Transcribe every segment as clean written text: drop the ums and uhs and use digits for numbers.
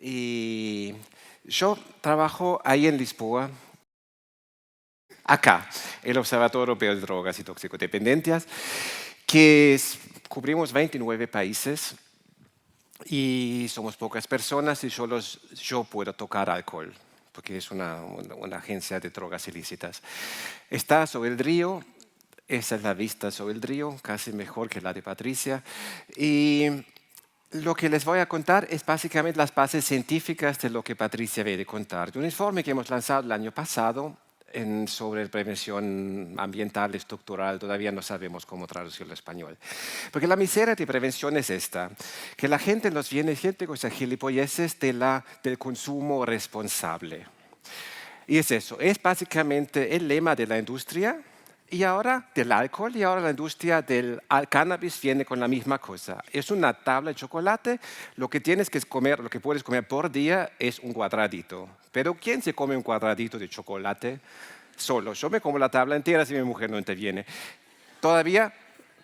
y yo trabajo ahí en Lisboa, acá, el Observatorio Europeo de Drogas y Toxicodependencias, cubrimos 29 países y somos pocas personas y solo yo puedo tocar alcohol, porque es una agencia de drogas ilícitas. Está sobre el río, esa es la vista sobre el río, casi mejor que la de Patricia. Y lo que les voy a contar es básicamente las bases científicas de lo que Patricia viene de contar. De un informe que hemos lanzado el año pasado sobre prevención ambiental estructural, todavía no sabemos cómo traducirlo al español. Porque la miseria de prevención es esta, que la gente nos viene, gente con esas gilipolleces del consumo responsable. Y es eso, es básicamente el lema de la industria y ahora del alcohol y ahora la industria del cannabis viene con la misma cosa. Es una tabla de chocolate, lo que tienes que comer, lo que puedes comer por día es un cuadradito. Pero ¿quién se come un cuadradito de chocolate solo? Yo me como la tabla entera si mi mujer no interviene. Todavía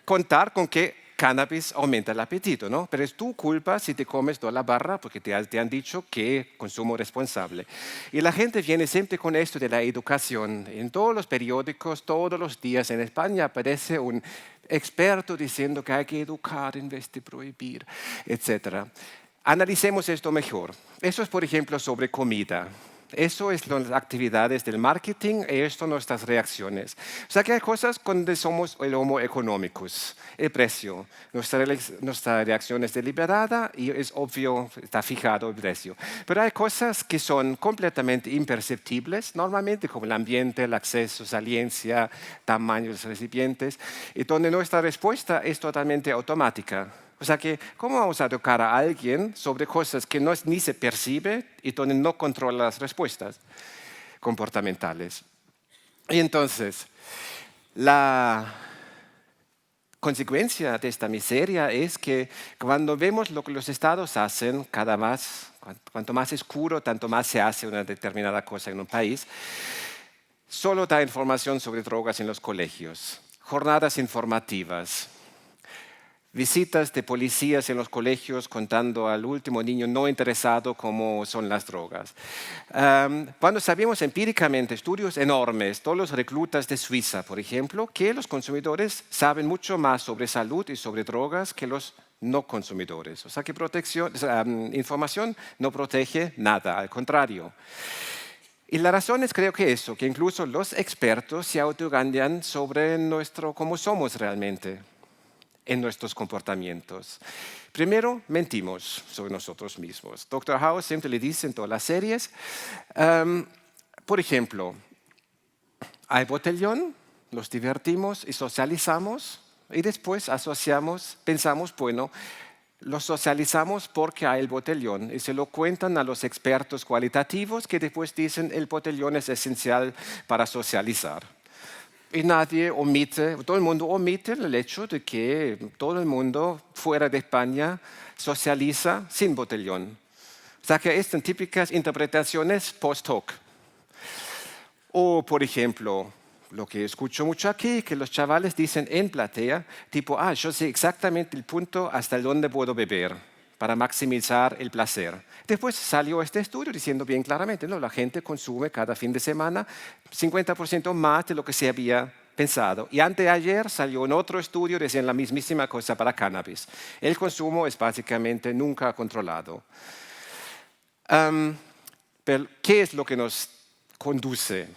contar con que cannabis aumenta el apetito, ¿no? Pero es tu culpa si te comes toda la barra porque te han dicho que consumo responsable. Y la gente viene siempre con esto de la educación. En todos los periódicos, todos los días en España aparece un experto diciendo que hay que educar en vez de prohibir, etc. Analicemos esto mejor. Eso es, por ejemplo, sobre comida. Eso es las actividades del marketing y esto son nuestras reacciones. O sea que hay cosas donde somos el homo economicus, el precio. Nuestra reacción es deliberada y es obvio, está fijado el precio. Pero hay cosas que son completamente imperceptibles, normalmente como el ambiente, el acceso, saliencia, tamaño de los recipientes, y donde nuestra respuesta es totalmente automática. O sea que, ¿cómo vamos a educar a alguien sobre cosas que ni se percibe y donde no controla las respuestas comportamentales? Y entonces, la consecuencia de esta miseria es que cuando vemos lo que los estados hacen, cuanto más oscuro, tanto más se hace una determinada cosa en un país, solo da información sobre drogas en los colegios, jornadas informativas, visitas de policías en los colegios contando al último niño no interesado cómo son las drogas. Cuando sabemos empíricamente, estudios enormes, todos los reclutas de Suiza, por ejemplo, que los consumidores saben mucho más sobre salud y sobre drogas que los no consumidores. O sea que información no protege nada, al contrario. Y la razón es creo que eso, que incluso los expertos se autoengañan sobre cómo somos realmente en nuestros comportamientos. Primero, mentimos sobre nosotros mismos. Dr. House siempre le dice en todas las series, por ejemplo, hay botellón, nos divertimos y socializamos y después pensamos, bueno, lo socializamos porque hay el botellón y se lo cuentan a los expertos cualitativos que después dicen el botellón es esencial para socializar. Y todo el mundo omite el hecho de que todo el mundo fuera de España socializa sin botellón. O sea que estas típicas interpretaciones post hoc. O, por ejemplo, lo que escucho mucho aquí, que los chavales dicen en platea, tipo, yo sé exactamente el punto hasta donde puedo beber para maximizar el placer. Después salió este estudio diciendo bien claramente, no, la gente consume cada fin de semana 50% más de lo que se había pensado. Y anteayer salió en otro estudio diciendo la mismísima cosa para cannabis. El consumo es básicamente nunca controlado. Pero, ¿qué es lo que nos conduce?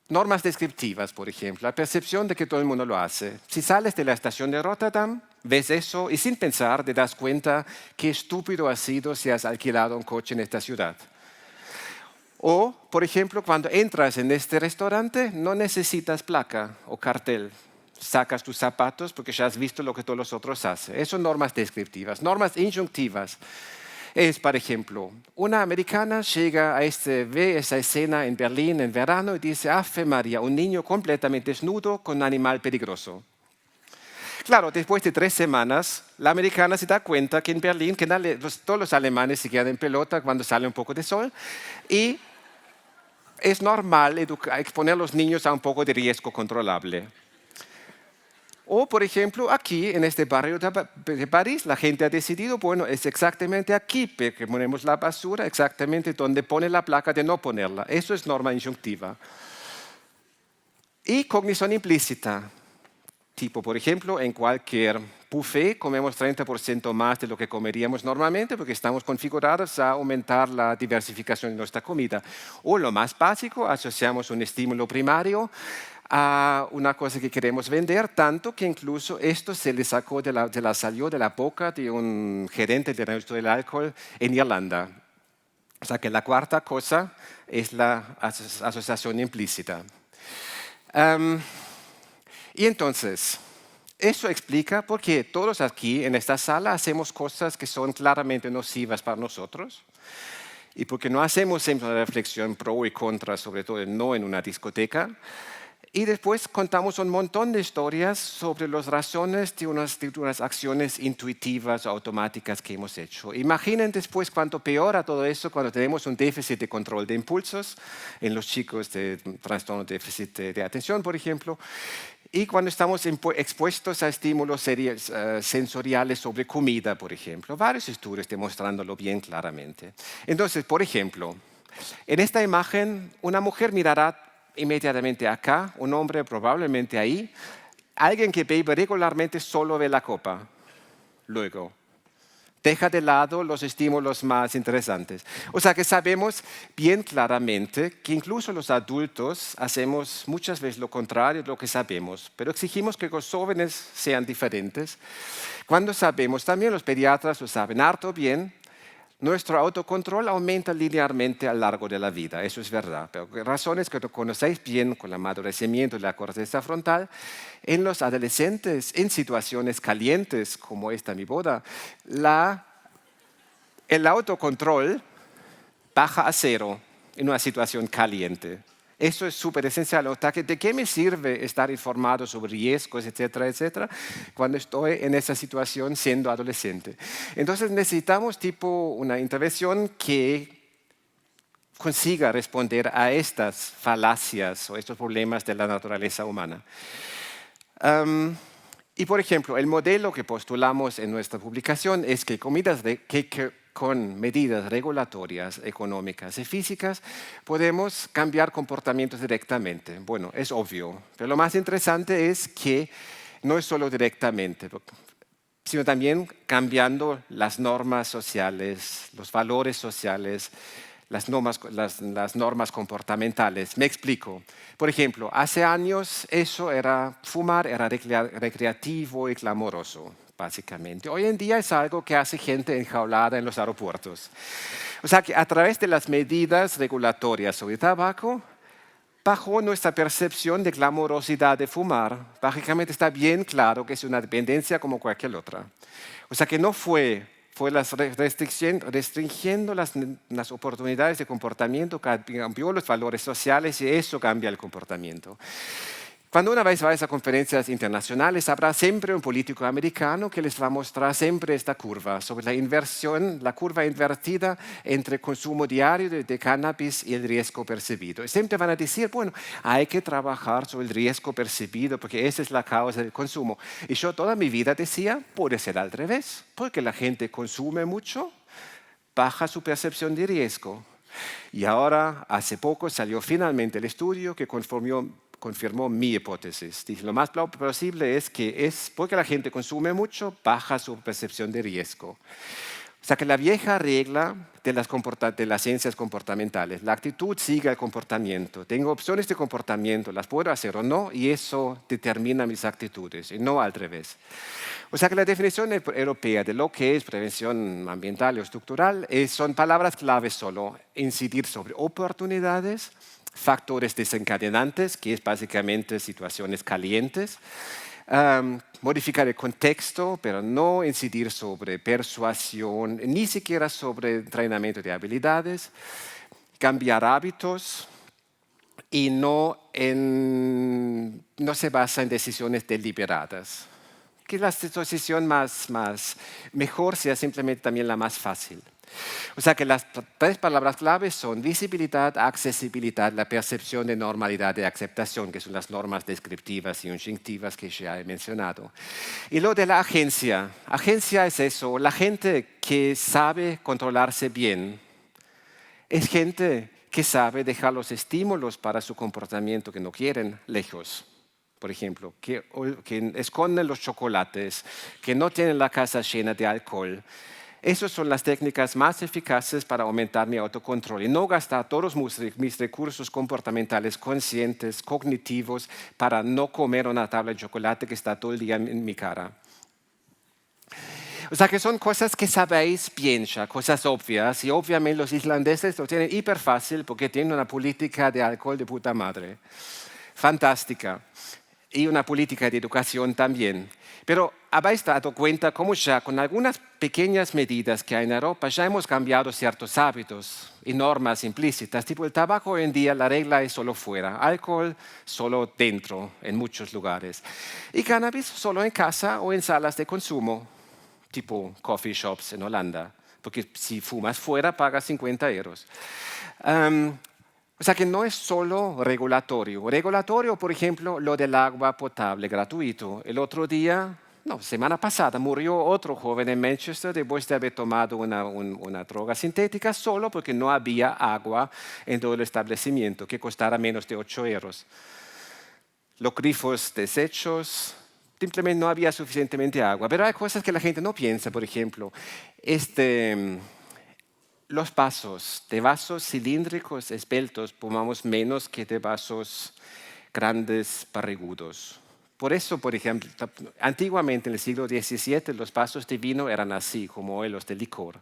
Normas descriptivas, por ejemplo, la percepción de que todo el mundo lo hace. Si sales de la estación de Rotterdam, ves eso y sin pensar te das cuenta qué estúpido has sido si has alquilado un coche en esta ciudad. O, por ejemplo, cuando entras en este restaurante no necesitas placa o cartel. Sacas tus zapatos porque ya has visto lo que todos los otros hacen. Eso son normas descriptivas. Normas injunctivas. Es, por ejemplo, una americana llega ve esa escena en Berlín en verano y dice, ¡Ave María, un niño completamente desnudo con un animal peligroso! Claro, después de 3 semanas, la americana se da cuenta que en Berlín todos los alemanes se quedan en pelota cuando sale un poco de sol y es normal exponer a los niños a un poco de riesgo controlable. O, por ejemplo, aquí en este barrio de París, la gente ha decidido, bueno, es exactamente aquí que ponemos la basura, exactamente donde pone la placa de no ponerla. Eso es norma inyuntiva. Y cognición implícita. Tipo, por ejemplo, en cualquier buffet comemos 30% más de lo que comeríamos normalmente porque estamos configurados a aumentar la diversificación de nuestra comida. O lo más básico, asociamos un estímulo primario a una cosa que queremos vender, tanto que incluso esto se le sacó salió de la boca de un gerente del negocio del alcohol en Irlanda. O sea que la cuarta cosa es la asociación implícita. Y entonces, eso explica por qué todos aquí en esta sala hacemos cosas que son claramente nocivas para nosotros y porque no hacemos siempre una reflexión pro y contra, sobre todo no en una discoteca. Y después contamos un montón de historias sobre las razones de unas acciones intuitivas o automáticas que hemos hecho. Imaginen después cuánto peora todo eso cuando tenemos un déficit de control de impulsos en los chicos de trastorno de déficit de atención, por ejemplo, y cuando estamos expuestos a estímulos sensoriales sobre comida, por ejemplo. Varios estudios demostrándolo bien claramente. Entonces, por ejemplo, en esta imagen una mujer mirará inmediatamente acá, un hombre probablemente ahí, alguien que bebe regularmente solo ve la copa. Luego, deja de lado los estímulos más interesantes. O sea que sabemos bien claramente que incluso los adultos hacemos muchas veces lo contrario de lo que sabemos, pero exigimos que los jóvenes sean diferentes. Cuando sabemos, también los pediatras lo saben harto bien, nuestro autocontrol aumenta linealmente a lo largo de la vida, eso es verdad, pero razones que conocéis bien con el amadurecimiento de la corteza frontal, en los adolescentes, en situaciones calientes como esta mi boda, el autocontrol baja a cero en una situación caliente. Eso es súper esencial. O sea, ¿de qué me sirve estar informado sobre riesgos, etcétera, etcétera, cuando estoy en esa situación siendo adolescente? Entonces necesitamos una intervención que consiga responder a estas falacias o estos problemas de la naturaleza humana. Y por ejemplo, el modelo que postulamos en nuestra publicación es que con medidas regulatorias, económicas y físicas podemos cambiar comportamientos directamente. Bueno, es obvio, pero lo más interesante es que no es solo directamente, sino también cambiando las normas sociales, los valores sociales, las normas comportamentales. Me explico. Por ejemplo, hace años fumar era recreativo y clamoroso, básicamente. Hoy en día es algo que hace gente enjaulada en los aeropuertos. O sea que a través de las medidas regulatorias sobre tabaco, bajo nuestra percepción de glamorosidad de fumar, básicamente está bien claro que es una dependencia como cualquier otra. O sea que no fue restringiendo las oportunidades de comportamiento, cambió los valores sociales y eso cambia el comportamiento. Cuando una vez vais a conferencias internacionales, habrá siempre un político americano que les va a mostrar siempre esta curva sobre la inversión, la curva invertida entre consumo diario de cannabis y el riesgo percibido. Y siempre van a decir, bueno, hay que trabajar sobre el riesgo percibido porque esa es la causa del consumo. Y yo toda mi vida decía, puede ser al revés, porque la gente consume mucho, baja su percepción de riesgo. Y ahora, hace poco, salió finalmente el estudio que confirmó mi hipótesis. Dije, lo más plausible es que es porque la gente consume mucho, baja su percepción de riesgo. O sea que la vieja regla de las ciencias comportamentales, la actitud sigue el comportamiento. Tengo opciones de comportamiento, las puedo hacer o no, y eso determina mis actitudes, y no al revés. O sea que la definición europea de lo que es prevención ambiental o estructural son palabras claves solo, incidir sobre oportunidades, factores desencadenantes, que es básicamente situaciones calientes, modificar el contexto, pero no incidir sobre persuasión, ni siquiera sobre entrenamiento de habilidades, cambiar hábitos y no se basa en decisiones deliberadas. Que la decisión mejor sea simplemente también la más fácil. O sea que las tres palabras claves son visibilidad, accesibilidad, la percepción de normalidad de aceptación, que son las normas descriptivas y injunctivas que ya he mencionado. Y lo de la agencia. Agencia es eso, la gente que sabe controlarse bien, es gente que sabe dejar los estímulos para su comportamiento que no quieren lejos. Por ejemplo, que esconden los chocolates, que no tienen la casa llena de alcohol. Esas son las técnicas más eficaces para aumentar mi autocontrol y no gastar todos mis recursos comportamentales conscientes, cognitivos, para no comer una tabla de chocolate que está todo el día en mi cara. O sea que son cosas que sabéis bien ya, cosas obvias, y obviamente los islandeses lo tienen hiper fácil porque tienen una política de alcohol de puta madre. Fantástica. Y una política de educación también. Pero habéis dado cuenta cómo ya con algunas pequeñas medidas que hay en Europa ya hemos cambiado ciertos hábitos y normas implícitas. Tipo el tabaco hoy en día la regla es solo fuera, alcohol solo dentro en muchos lugares. Y cannabis solo en casa o en salas de consumo, tipo coffee shops en Holanda. Porque si fumas fuera pagas 50 euros. O sea que no es solo regulatorio. Regulatorio, por ejemplo, lo del agua potable gratuito. El otro día, no, semana pasada, murió otro joven en Manchester después de haber tomado una droga sintética solo porque no había agua en todo el establecimiento, que costara menos de 8 euros. Los grifos deshechos, simplemente no había suficientemente agua. Pero hay cosas que la gente no piensa, por ejemplo. Los vasos, de vasos cilíndricos esbeltos, tomamos menos que de vasos grandes, barrigudos. Por eso, por ejemplo, antiguamente en el siglo XVII los vasos de vino eran así, como hoy los de licor.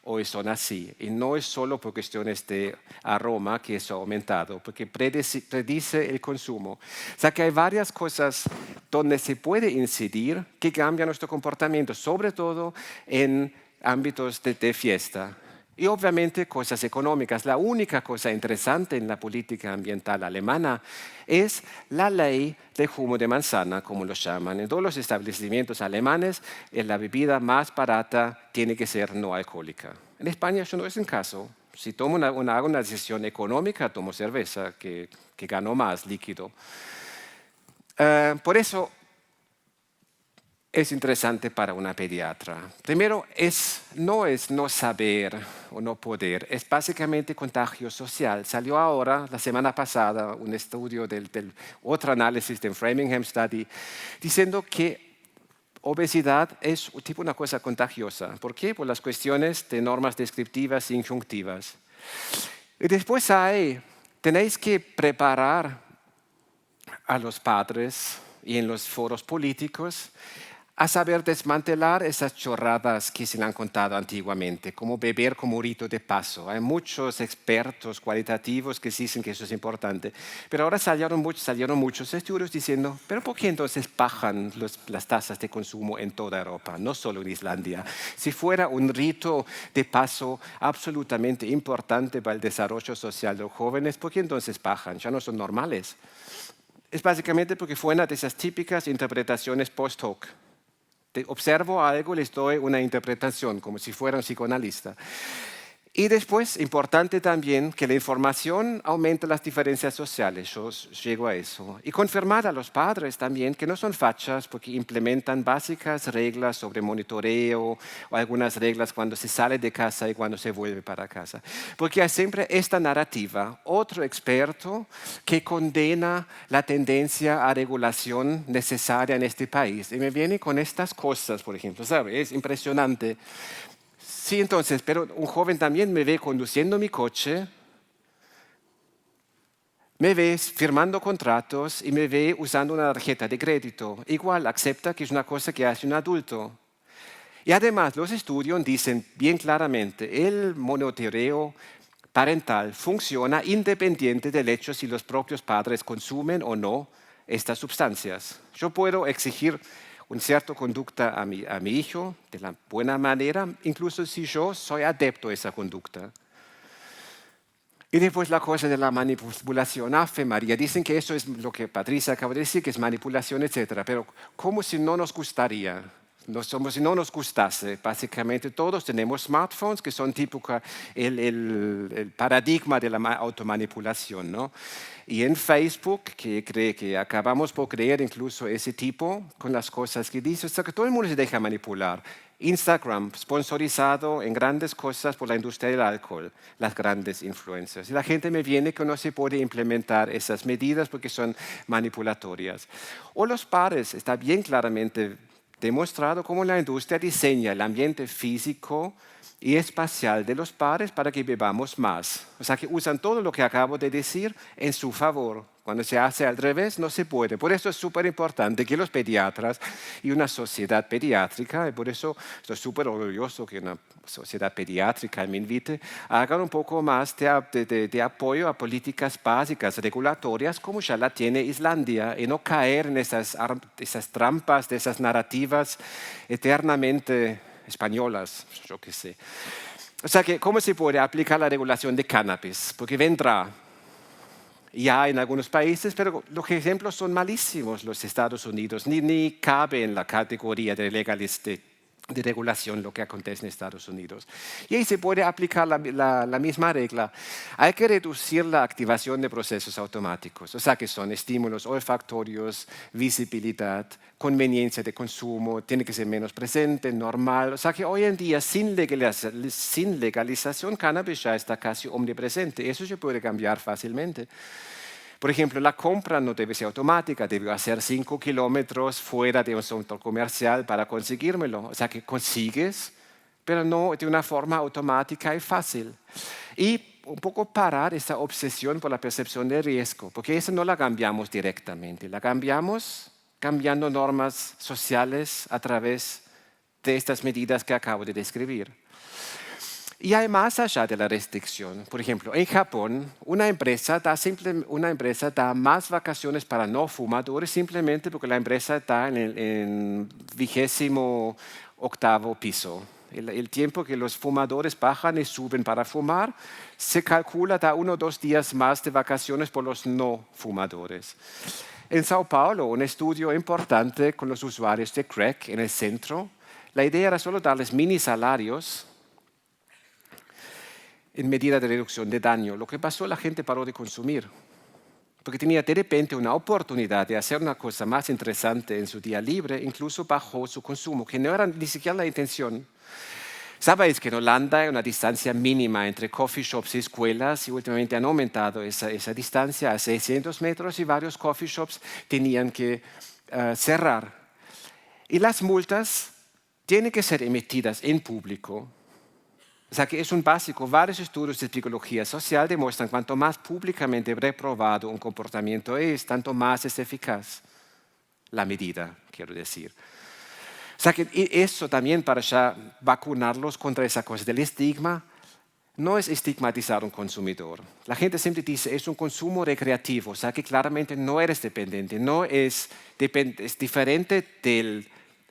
Hoy son así. Y no es solo por cuestiones de aroma que eso ha aumentado, porque predice el consumo. O sea que hay varias cosas donde se puede incidir que cambian nuestro comportamiento, sobre todo en ámbitos de fiesta. Y obviamente cosas económicas. La única cosa interesante en la política ambiental alemana es la ley de zumo de manzana, como lo llaman. En todos los establecimientos alemanes, la bebida más barata tiene que ser no alcohólica. En España eso no es el caso. Si tomo hago una decisión económica, tomo cerveza, que gano más líquido. Por eso es interesante para una pediatra. Primero, no es no saber o no poder, es básicamente contagio social. Salió ahora, la semana pasada, un estudio del otro análisis del Framingham Study, diciendo que obesidad es tipo una cosa contagiosa. ¿Por qué? Por las cuestiones de normas descriptivas e injunctivas. Y después tenéis que preparar a los padres y en los foros políticos a saber desmantelar esas chorradas que se le han contado antiguamente, como beber como rito de paso. Hay muchos expertos cualitativos que dicen que eso es importante, pero ahora salieron muchos estudios diciendo, pero ¿por qué entonces bajan las tasas de consumo en toda Europa, no solo en Islandia? Si fuera un rito de paso absolutamente importante para el desarrollo social de los jóvenes, ¿por qué entonces bajan? Ya no son normales. Es básicamente porque fue una de esas típicas interpretaciones post hoc. Observo algo, les doy una interpretación, como si fuera un psicoanalista. Y después, importante también, que la información aumenta las diferencias sociales. Yo llego a eso. Y confirmar a los padres también que no son fachas porque implementan básicas reglas sobre monitoreo o algunas reglas cuando se sale de casa y cuando se vuelve para casa. Porque hay siempre esta narrativa, otro experto que condena la tendencia a regulación necesaria en este país. Y me viene con estas cosas, por ejemplo, ¿sabe? Es impresionante. Sí, entonces, pero un joven también me ve conduciendo mi coche, me ve firmando contratos y me ve usando una tarjeta de crédito. Igual acepta que es una cosa que hace un adulto. Y además los estudios dicen bien claramente, el monitoreo parental funciona independiente del hecho si los propios padres consumen o no estas sustancias. Yo puedo exigir una cierta conducta a mi hijo de la buena manera, incluso si yo soy adepto a esa conducta. Y después la cosa de la manipulación. Ave María, dicen que eso es lo que Patricia acaba de decir, que es manipulación, etc. Pero ¿cómo si no nos gustaría? Si no nos gustase, básicamente todos tenemos smartphones que son típica el paradigma de la automanipulación, ¿no? Y en Facebook, que cree que acabamos por creer incluso ese tipo con las cosas que dice, o sea que todo el mundo se deja manipular. Instagram, sponsorizado en grandes cosas por la industria del alcohol, las grandes influencers. Y la gente me viene que no se puede implementar esas medidas porque son manipulatorias. O los pares, está bien claramente demostrado cómo la industria diseña el ambiente físico y espacial de los pares para que bebamos más. O sea, que usan todo lo que acabo de decir en su favor. Cuando se hace al revés, no se puede. Por eso es súper importante que los pediatras y una sociedad pediátrica, y por eso estoy súper orgulloso que una sociedad pediátrica me invite, hagan un poco más de apoyo a políticas básicas regulatorias como ya la tiene Islandia y no caer en esas trampas, de esas narrativas eternamente españolas, yo qué sé. O sea, que ¿cómo se puede aplicar la regulación de cannabis? Porque vendrá ya en algunos países, pero los ejemplos son malísimos. Los Estados Unidos ni cabe en la categoría de de regulación lo que acontece en Estados Unidos. Y ahí se puede aplicar la misma regla. Hay que reducir la activación de procesos automáticos, o sea que son estímulos olfactorios, visibilidad, conveniencia de consumo, tiene que ser menos presente, normal. O sea que hoy en día sin legalización cannabis ya está casi omnipresente. Eso se puede cambiar fácilmente. Por ejemplo, la compra no debe ser automática, debe hacer 5 kilómetros fuera de un centro comercial para conseguírmelo. O sea que consigues, pero no de una forma automática y fácil. Y un poco parar esa obsesión por la percepción de riesgo, porque eso no la cambiamos directamente, la cambiamos cambiando normas sociales a través de estas medidas que acabo de describir. Y hay más allá de la restricción. Por ejemplo, en Japón, una empresa da más vacaciones para no fumadores simplemente porque la empresa está en el 28º piso. El tiempo que los fumadores bajan y suben para fumar, se calcula da 1 o 2 días más de vacaciones por los no fumadores. En Sao Paulo, un estudio importante con los usuarios de crack en el centro, la idea era solo darles mini salarios en medida de reducción de daño. Lo que pasó, la gente paró de consumir, porque tenía de repente una oportunidad de hacer una cosa más interesante en su día libre, incluso bajó su consumo, que no era ni siquiera la intención. Sabéis que en Holanda hay una distancia mínima entre coffee shops y escuelas y últimamente han aumentado esa distancia a 600 metros y varios coffee shops tenían que cerrar. Y las multas tienen que ser emitidas en público. O sea que es un básico. Varios estudios de psicología social demuestran cuanto más públicamente reprobado un comportamiento es, tanto más es eficaz la medida, quiero decir. O sea que eso también para ya vacunarlos contra esa cosa del estigma, no es estigmatizar a un consumidor. La gente siempre dice es un consumo recreativo, o sea que claramente no eres dependiente, es diferente del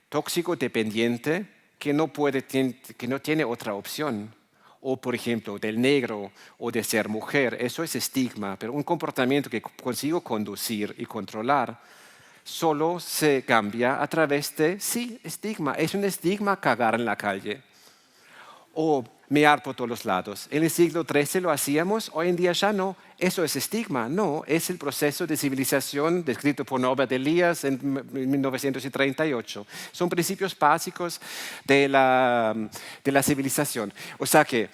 tóxico dependiente que no tiene otra opción. O, por ejemplo, del negro o de ser mujer. Eso es estigma, pero un comportamiento que consigo conducir y controlar solo se cambia a través de, sí, estigma. Es un estigma cagar en la calle o mear por todos los lados. En el siglo XIII lo hacíamos, hoy en día ya no. Eso es estigma, no. Es el proceso de civilización descrito por Norbert Elias en 1938. Son principios básicos de la civilización. O sea que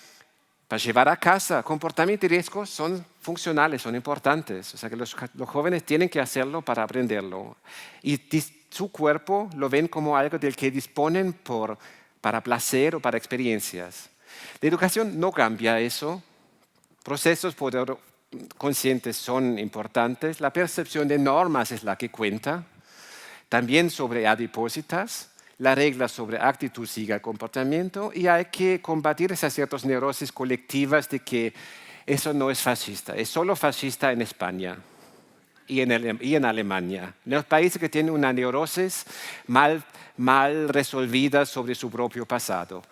para llevar a casa comportamiento y riesgo son funcionales, son importantes. O sea que los jóvenes tienen que hacerlo para aprenderlo. Y su cuerpo lo ven como algo del que disponen para placer o para experiencias. La educación no cambia eso. Procesos conscientes son importantes. La percepción de normas es la que cuenta. También sobre adipósitas. La regla sobre actitud sigue el comportamiento y hay que combatir esas ciertas neurosis colectivas de que eso no es fascista, es solo fascista en España y en Alemania. En los países que tienen una neurosis mal resolvida sobre su propio pasado.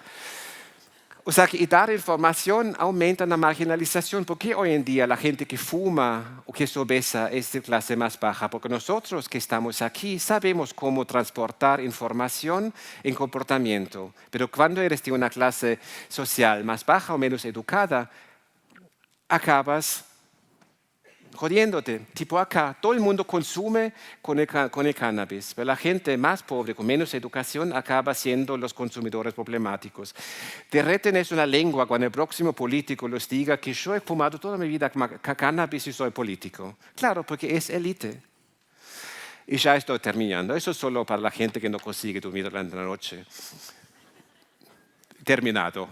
O sea, que y dar información aumenta la marginalización. ¿Por qué hoy en día la gente que fuma o que es obesa es de clase más baja? Porque nosotros que estamos aquí sabemos cómo transportar información en comportamiento. Pero cuando eres de una clase social más baja o menos educada, acabas jodiéndote. Tipo acá, todo el mundo consume con el cannabis, pero la gente más pobre, con menos educación, acaba siendo los consumidores problemáticos. Te retenés una lengua cuando el próximo político les diga que yo he fumado toda mi vida cannabis y soy político. Claro, porque es élite. Y ya estoy terminando. Eso es solo para la gente que no consigue dormir durante la noche. Terminado.